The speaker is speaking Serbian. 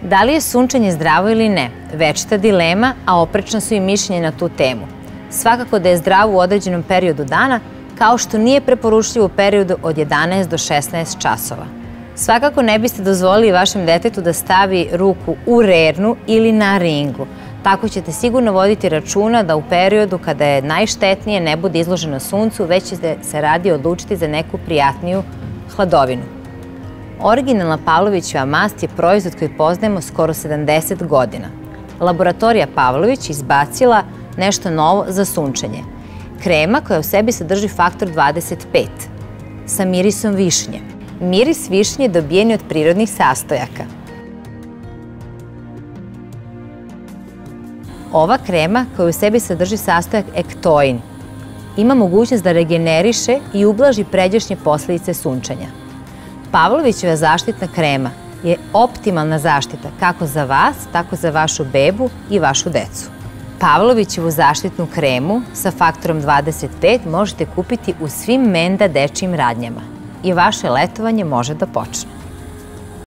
Da li je sunčanje zdravo ili ne? Večita dilema, a oprečna su i mišljenja na tu temu. Svakako da je zdravo u određenom periodu dana, kao što nije preporučljivo u periodu od 11 do 16 časova. Svakako ne biste dozvolili vašem detetu da stavi ruku u rernu ili na ringu. Tako ćete sigurno voditi računa da u periodu kada je najštetnije ne bude izloženo suncu, već će se radije odlučiti za neku prijatniju hladovinu. Originalna Pavlovićeva mast je proizvod koji poznajemo skoro 70 godina. Laboratorija Pavlović izbacila nešto novo za sunčanje. Krema koja u sebi sadrži faktor 25 sa mirisom višnje. Miris višnje je dobijen od prirodnih sastojaka. Ova krema koja u sebi sadrži sastojak ektoin ima mogućnost da regeneriše i ublaži pređašnje posledice sunčanja. Pavlovićeva zaštitna krema je optimalna zaštita kako za vas, tako za vašu bebu i vašu decu. Pavlovićevu zaštitnu kremu sa faktorom 25 možete kupiti u svim Menda dečijim radnjama i vaše letovanje može da počne.